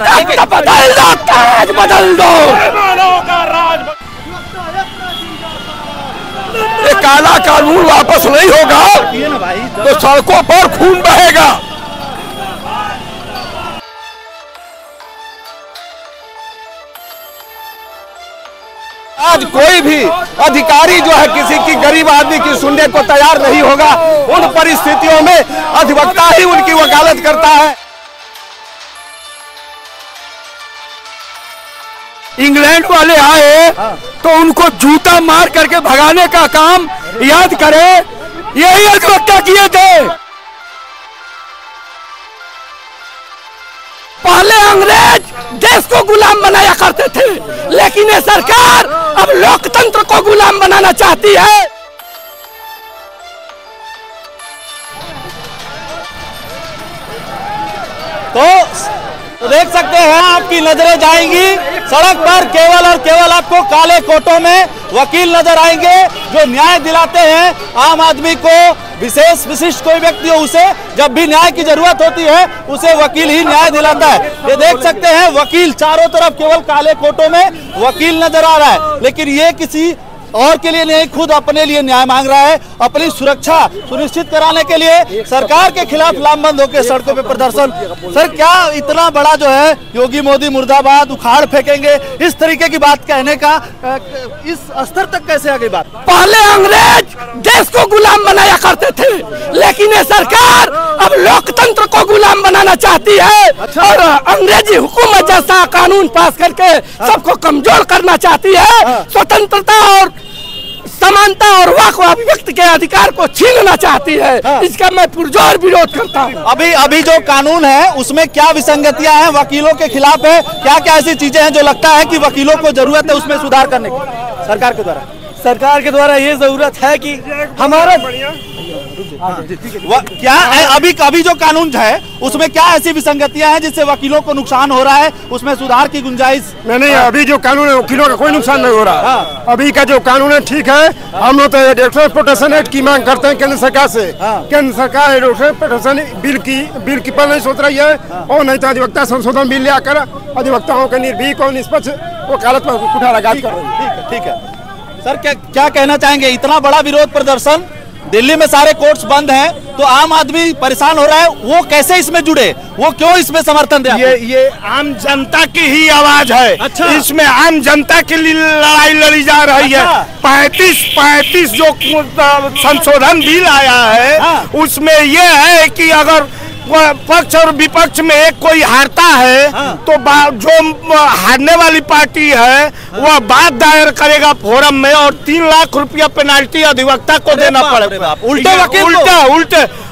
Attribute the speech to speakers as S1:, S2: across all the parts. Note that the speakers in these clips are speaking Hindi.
S1: बदल दो, ताज बदल दो। ये काला कानून वापस नहीं होगा तो सड़कों पर खून बहेगा। आज कोई भी अधिकारी जो है किसी की गरीब आदमी की सुनने को तैयार नहीं होगा। उन परिस्थितियों में अधिवक्ता ही उनकी वकालत करता है। इंग्लैंड वाले आए तो उनको जूता मार करके भगाने का काम याद करें, यही अधिवक्ता किए थे। पहले अंग्रेज देश को गुलाम बनाया करते थे, लेकिन ये सरकार अब लोकतंत्र को गुलाम बनाना चाहती है।
S2: तो देख सकते हैं, आपकी नजरें जाएंगी सड़क पर, केवल और केवल आपको काले कोटों में वकील नजर आएंगे जो न्याय दिलाते हैं आम आदमी को। विशेष विशिष्ट कोई व्यक्ति हो, उसे जब भी न्याय की जरूरत होती है उसे वकील ही न्याय दिलाता है। ये देख सकते हैं, वकील चारों तरफ केवल काले कोटों में वकील नजर आ रहा है, लेकिन ये किसी और के लिए नहीं, खुद अपने लिए न्याय मांग रहा है। अपनी सुरक्षा सुनिश्चित कराने के लिए सरकार के खिलाफ लामबंद होकर सड़कों पे प्रदर्शन। सर, क्या इतना बड़ा जो है योगी मोदी मुर्दाबाद, उखाड़ फेंकेंगे, इस तरीके की बात कहने का इस स्तर तक कैसे आ गई बात?
S1: पहले अंग्रेज देश को गुलाम बनाया करते थे, लेकिन ये सरकार अब लोकतंत्र को गुलाम बनाना चाहती है। अच्छा। और अंग्रेजी हुकूमत जैसा कानून पास करके सबको कमजोर करना चाहती है। स्वतंत्रता और समानता और वाक अभिव्यक्ति के अधिकार को छीनना चाहती है। इसका मैं पुरजोर विरोध करता हूँ।
S2: अभी जो कानून है उसमें क्या विसंगतियां हैं, वकीलों के खिलाफ है, क्या क्या ऐसी चीजें हैं जो लगता है कि वकीलों को जरूरत है उसमें सुधार करने की सरकार के द्वारा?
S3: सरकार के द्वारा ये जरूरत है कि हमारा
S2: क्या है, अभी जो कानून है उसमें क्या ऐसी विसंगतियां हैं जिससे वकीलों को नुकसान हो रहा है, उसमें सुधार की गुंजाइश?
S1: नहीं, अभी जो कानून है वकीलों का कोई नुकसान नहीं हो रहा। अभी का जो कानून है ठीक है। हम लोग तो इलेक्ट्रॉनिक प्रोटेक्शन एक्ट की मांग करते हैं केंद्र सरकार से। केंद्र सरकार इलेक्ट्रॉनिक प्रोटेक्शन बिल की पर नहीं सोच रही है, और नहीं तो अधिवक्ता संशोधन बिल लाकर अधिवक्ताओं के निर्भीक और निष्पक्ष वकालत पर कुठाराघात कर रही है।
S2: ठीक है सर, क्या कहना चाहेंगे? इतना बड़ा विरोध प्रदर्शन, दिल्ली में सारे कोर्ट्स बंद हैं, तो आम आदमी परेशान हो रहा है, वो कैसे इसमें जुड़े, वो क्यों इसमें समर्थन दे?
S1: ये आम जनता की ही आवाज है। अच्छा। इसमें आम जनता के लिए लड़ाई लड़ी जा रही है। 35 जो संशोधन बिल आया है उसमें ये है कि अगर पक्ष और विपक्ष में एक कोई हारता है तो जो हारने वाली पार्टी है वह बात दायर करेगा फोरम में, और 3 लाख रुपया पेनाल्टी अधिवक्ता को देना पड़ेगा। उल्टे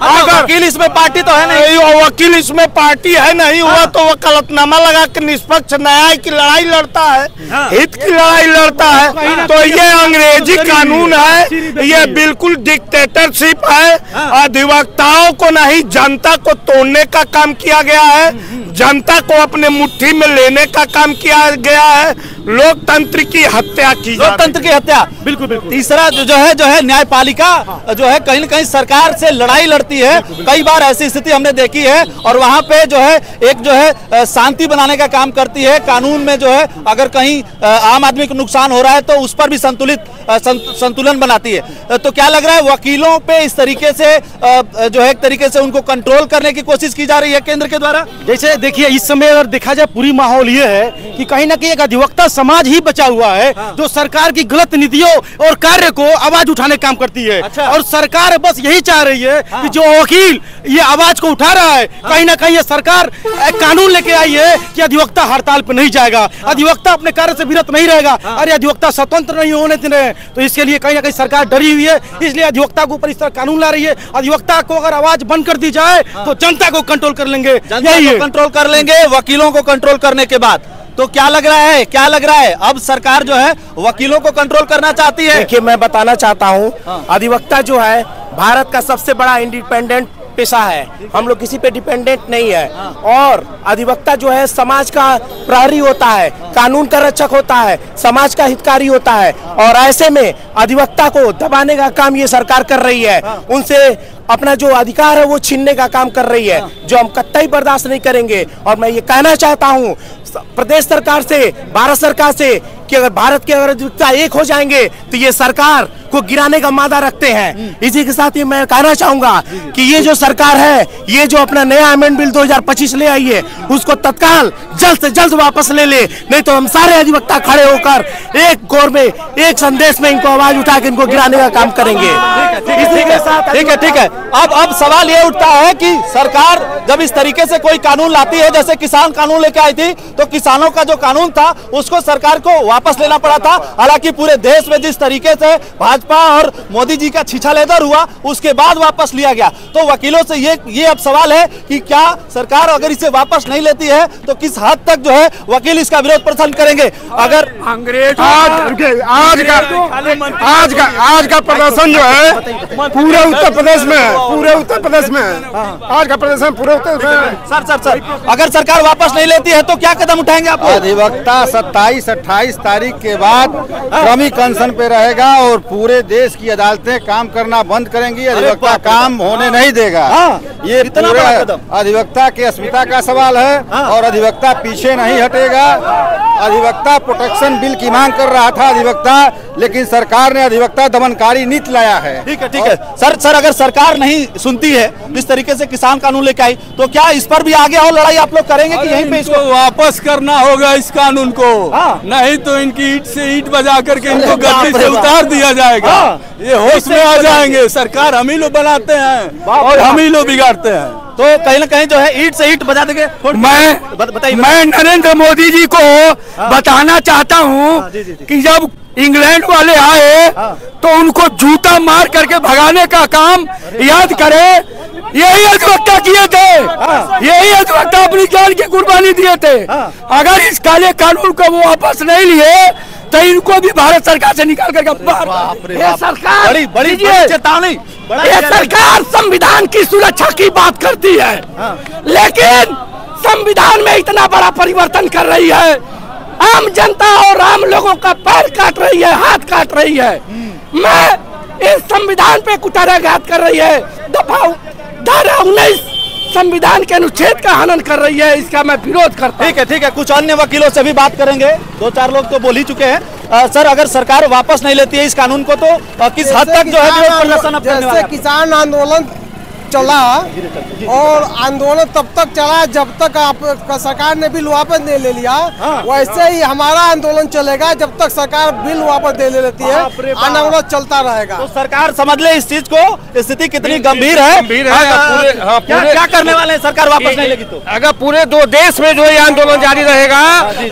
S2: अगर वकील इसमें पार्टी तो है नहीं,
S1: वकील इसमें पार्टी है नहीं, हुआ तो वकालतनामा लगा के निष्पक्ष न्याय की लड़ाई लड़ता है, हित की लड़ाई लड़ता है। तो ये अंग्रेजी कानून है, ये बिल्कुल डिक्टेटरशिप है। अधिवक्ताओं को नहीं, जनता को तोड़ने का काम किया गया है, जनता को अपने मुट्ठी में लेने का काम किया गया है, लोकतंत्र की हत्या की,
S2: लोकतंत्र की हत्या। बिल्कुल। तीसरा जो है न्यायपालिका जो है कहीं न कहीं सरकार से लड़ाई लड़ती है। कई बार ऐसी स्थिति हमने देखी है, और वहां पे जो है एक शांति बनाने का काम करती है। कानून में जो है अगर कहीं आम आदमी को नुकसान हो रहा है तो उस पर भी संतुलन बनाती है। तो क्या लग रहा है, वकीलों पे इस तरीके से जो है एक तरीके से उनको कंट्रोल करने की कोशिश की जा रही है केंद्र के द्वारा?
S3: जैसे देखिए, इस समय अगर देखा जाए पूरी माहौल ये है कि कहीं ना कहीं एक अधिवक्ता समाज ही बचा हुआ है जो सरकार की गलत नीतियों और कार्य को आवाज उठाने का काम करती है।
S2: अच्छा।
S3: और सरकार बस यही चाह रही है कि जो वकील ये आवाज को उठा रहा है, कहीं ना कहीं ये सरकार एक कानून लेके आई है कि अधिवक्ता हड़ताल पे नहीं जाएगा, अधिवक्ता अपने कार्य से विरत नहीं रहेगा। अरे अधिवक्ता स्वतंत्र नहीं होने दें, तो इसके लिए कहीं ना कहीं सरकार डरी हुई है, इसलिए अधिवक्ता के ऊपर इस तरह कानून ला रही है। अधिवक्ता को अगर आवाज बंद कर दी जाए तो जनता को कंट्रोल कर लेंगे,
S2: कंट्रोल कर लेंगे वकीलों को कंट्रोल करने के बाद। तो क्या लग रहा है अब सरकार जो है वकीलों को कंट्रोल करना चाहती है?
S4: देखिए, मैं बताना चाहता हूं, अधिवक्ता जो है भारत का सबसे बड़ा इंडिपेंडेंट
S1: पेशा है, हम लोग किसी पे डिपेंडेंट नहीं है। और अधिवक्ता जो है समाज का प्रहरी होता है, कानून का रक्षक होता है, समाज का हितकारी होता है। और ऐसे में अधिवक्ता को दबाने का काम ये सरकार कर रही है, उनसे अपना जो अधिकार है वो छीनने का काम कर रही है, जो हम कतई बर्दाश्त नहीं करेंगे। और मैं ये कहना चाहता हूँ प्रदेश सरकार से, भारत सरकार से कि अगर भारत के अगर अधिवक्ता एक हो जाएंगे तो ये सरकार को गिराने का मादा रखते हैं। इसी के साथ ही मैं कहना चाहूंगा कि ये जो सरकार है, ये जो अपना नया अमेंडमेंट बिल 2025 ले आई है, उसको तत्काल जल्द से जल्द वापस ले ले, नहीं तो हम सारे अधिवक्ता खड़े होकर एक गोर में, एक संदेश में इनको आवाज उठा के इनको गिराने का काम करेंगे। इसी के साथ
S2: ठीक है। अब सवाल ये उठता है कि सरकार जब इस तरीके से कोई कानून लाती है, जैसे किसान कानून लेके आई थी, तो किसानों का जो कानून था उसको सरकार को वापस लेना पड़ा था। हालांकि पूरे देश में जिस तरीके से भाजपा और मोदी जी का छीछा लेदर हुआ, उसके बाद वापस लिया गया। तो वकीलों से ये अब सवाल है कि क्या सरकार अगर इसे वापस नहीं लेती है तो किस हद तक जो है वकील इसका विरोध प्रदर्शन करेंगे। अगर
S1: अंग्रेज आज का प्रदर्शन जो है पूरे उत्तर प्रदेश में है, पूरे उत्तर प्रदेश में आज का प्रदर्शन पूरे उत्तर प्रदेश।
S2: सर अगर सरकार वापस नहीं लेती है तो क्या कदम उठाएंगे आप?
S4: अधिवक्ता 27-28 तारीख के बाद क्रमिक अनशन पे रहेगा और पूरे देश की अदालतें काम करना बंद करेंगी। अधिवक्ता काम होने नहीं देगा। ये पूरे अधिवक्ता की अस्मिता का सवाल है और अधिवक्ता पीछे नहीं हटेगा। अधिवक्ता प्रोटेक्शन बिल की मांग कर रहा था अधिवक्ता, लेकिन सरकार ने अधिवक्ता दमनकारी नीति लाया है।
S2: ठीक है सर अगर सरकार नहीं सुनती है, जिस तरीके से किसान कानून लेके आई, तो क्या इस पर भी आगे और लड़ाई आप लोग करेंगे कि यहीं पे
S5: इसको वापस करना होगा इस कानून को? नहीं तो इनकी ईंट से ईंट बजा करके इनको गद्दी से उतार दिया जाएगा। ये होश में आ जाएंगे। सरकार हम ही लोग बनाते हैं और हम ही लोग बिगाड़ते हैं।
S2: तो कहीं ना कहीं जो है ईंट से ईंट बजा देंगे।
S1: मैं नरेंद्र मोदी जी को बताना चाहता हूँ कि जब इंग्लैंड वाले आए तो उनको जूता मार करके भगाने का काम याद करें। यही अधिवक्ता किए थे, यही अधिवक्ता अपनी जान की कुर्बानी दिए थे। अगर इस काले कानून को वो वापस नहीं लिए तो इनको भी भारत सरकार से निकाल करके ये सरकार
S2: बड़ी चेतावनी।
S1: ये सरकार संविधान की सुरक्षा की बात करती है, लेकिन संविधान में इतना बड़ा परिवर्तन कर रही है, आम जनता और आम लोगों का पैर काट रही है, हाथ काट रही है। मैं इस संविधान पे कुठाराघात कर रही है। धारा 19 संविधान के अनुच्छेद का हनन कर रही है, इसका मैं विरोध करता हूं।
S2: ठीक है कुछ अन्य वकीलों से भी बात करेंगे। 2-4 लोग तो बोल ही चुके हैं। सर अगर सरकार वापस नहीं लेती है इस कानून को तो किस हद तक जो है विरोध प्रदर्शन अब करने वाला है?
S6: किसान आंदोलन चला और आंदोलन तब तक चला जब तक सरकार ने बिल वापस नहीं ले लिया। वैसे ही हमारा आंदोलन चलेगा जब तक सरकार बिल वापस नहीं ले लेती है, आंदोलन चलता रहेगा।
S2: तो सरकार समझ ले इस चीज को, स्थिति कितनी गंभीर है। क्या करने वाले हैं सरकार वापस नहीं लेगी तो?
S1: अगर पूरे देश में जो ये आंदोलन जारी रहेगा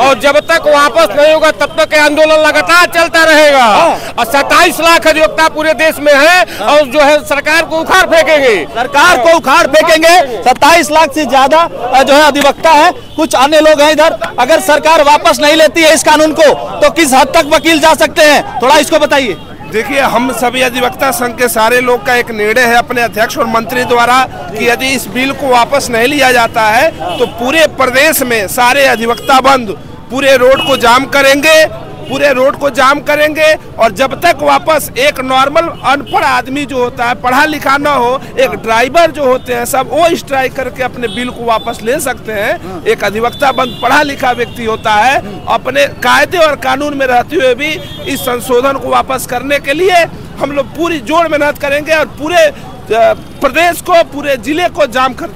S1: और जब तक वापस नहीं होगा तब तक आंदोलन लगातार चलता रहेगा। और 27 लाख अधिवक्ता पूरे देश में है और जो है सरकार को उखाड़ फेंकेंगे,
S2: सरकार को उखाड़ फेंकेंगे। 27 लाख से ज्यादा जो है अधिवक्ता है। कुछ अन्य लोग हैं इधर। अगर सरकार वापस नहीं लेती है इस कानून को तो किस हद तक वकील जा सकते हैं, थोड़ा इसको बताइए।
S1: देखिए, हम सभी अधिवक्ता संघ के सारे लोग का एक निर्णय है अपने अध्यक्ष और मंत्री द्वारा कि यदि इस बिल को वापस नहीं लिया जाता है तो पूरे प्रदेश में सारे अधिवक्ता बंद, पूरे रोड को जाम करेंगे, पूरे रोड को जाम करेंगे। और जब तक वापस एक नॉर्मल अनपढ़ आदमी जो होता है, पढ़ा लिखा ना हो, एक ड्राइवर जो होते हैं सब वो स्ट्राइक करके अपने बिल को वापस ले सकते हैं। एक अधिवक्ता बंद पढ़ा लिखा व्यक्ति होता है, अपने कायदे और कानून में रहते हुए भी इस संशोधन को वापस करने के लिए हम लोग पूरी जोर मेहनत करेंगे और पूरे प्रदेश को, पूरे जिले को जाम कर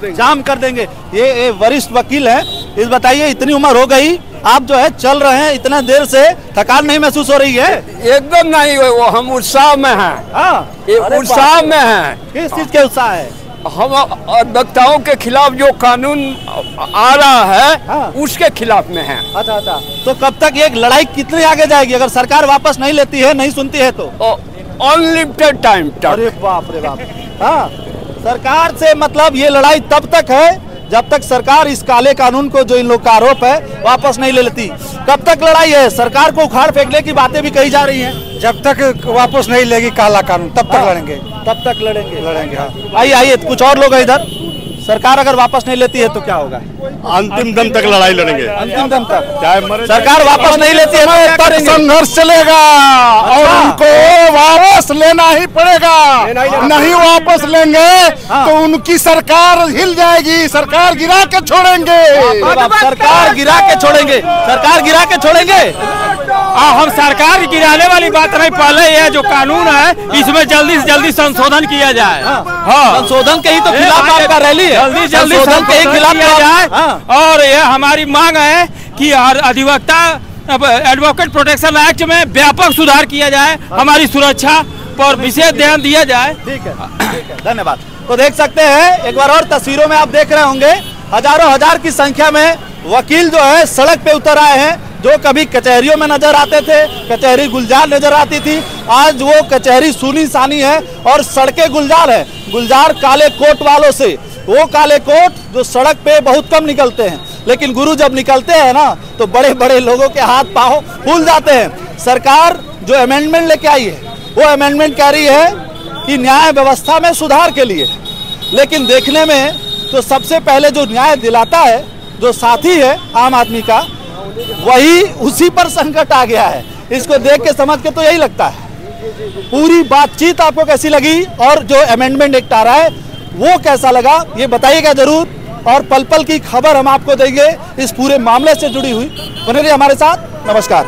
S1: देंगे। ये
S2: वरिष्ठ वकील है। इस बताइए, इतनी उम्र हो गई, आप जो है चल रहे हैं इतना देर से, थकान नहीं महसूस हो रही है?
S5: एकदम नहीं, वो हम उत्साह में हैं। उत्साह में हैं।
S2: किस चीज के उत्साह है?
S5: हम अधिवक्ताओं के खिलाफ जो कानून आ रहा है उसके खिलाफ में हैं।
S2: अच्छा। तो कब तक ये लड़ाई कितनी आगे जाएगी अगर सरकार वापस नहीं लेती है, नहीं सुनती है तो?
S5: अनलिमिटेड टाइम तक।
S2: अरे बाप रे बाप। हाँ, सरकार से मतलब ये लड़ाई तब तक है जब तक सरकार इस काले कानून को, जो इन लोग का आरोप है, वापस नहीं ले लेती। कब तक लड़ाई है? सरकार को उखाड़ फेंकने की बातें भी कही जा रही हैं।
S4: जब तक वापस नहीं लेगी काला कानून तब तक लड़ेंगे,
S2: तब तक लड़ेंगे।
S4: हाँ।
S2: आइए आइए, कुछ और लोग हैं इधर। सरकार अगर वापस नहीं लेती है तो क्या होगा?
S1: अंतिम दम तक लड़ाई लड़ेंगे,
S2: अंतिम दम तक।
S1: चाहे
S2: सरकार वापस नहीं लेती है तो
S1: संघर्ष चलेगा और उनको वापस लेना ही पड़ेगा। नहीं वापस लेंगे तो उनकी सरकार हिल जाएगी, सरकार गिरा के छोड़ेंगे।
S2: सरकार गिरा के छोड़ेंगे, सरकार गिरा के छोड़ेंगे।
S7: हम सरकार गिराने वाली बात नहीं, पहले यह जो कानून है इसमें जल्दी से जल्दी संशोधन किया जाए। हाँ,
S2: संशोधन के ही तो खिलाफ आपका रैली है,
S7: जल्दी जल्दी संशोधन के ही खिलाफ किया जाए। और यह हमारी मांग है कि अधिवक्ता एडवोकेट प्रोटेक्शन एक्ट में व्यापक सुधार किया जाए, हमारी सुरक्षा पर विशेष ध्यान दिया जाए।
S2: ठीक है, धन्यवाद। तो देख सकते हैं, एक बार और तस्वीरों में आप देख रहे होंगे, हजारों हजार की संख्या में वकील जो है सड़क पे उतर आए हैं। जो कभी कचहरियों में नजर आते थे, कचहरी गुलजार नजर आती थी, आज वो कचहरी सुनी सानी है और सड़कें गुलजार है। गुलजार काले कोट वालों से, वो काले कोट जो सड़क पे बहुत कम निकलते हैं, लेकिन गुरु जब निकलते हैं ना तो बड़े बड़े लोगों के हाथ पांव फूल जाते हैं। सरकार जो अमेंडमेंट लेके आई है, वो अमेंडमेंट कह रही है कि न्याय व्यवस्था में सुधार के लिए, लेकिन देखने में तो सबसे पहले जो न्याय दिलाता है, जो साथी है आम आदमी का, वही उसी पर संकट आ गया है। इसको देख के समझ के तो यही लगता है। पूरी बातचीत आपको कैसी लगी और जो अमेंडमेंट एक्ट आ रहा है वो कैसा लगा, ये बताइएगा जरूर। और पल पल की खबर हम आपको देंगे इस पूरे मामले से जुड़ी हुई। बने रहिए हमारे साथ। नमस्कार।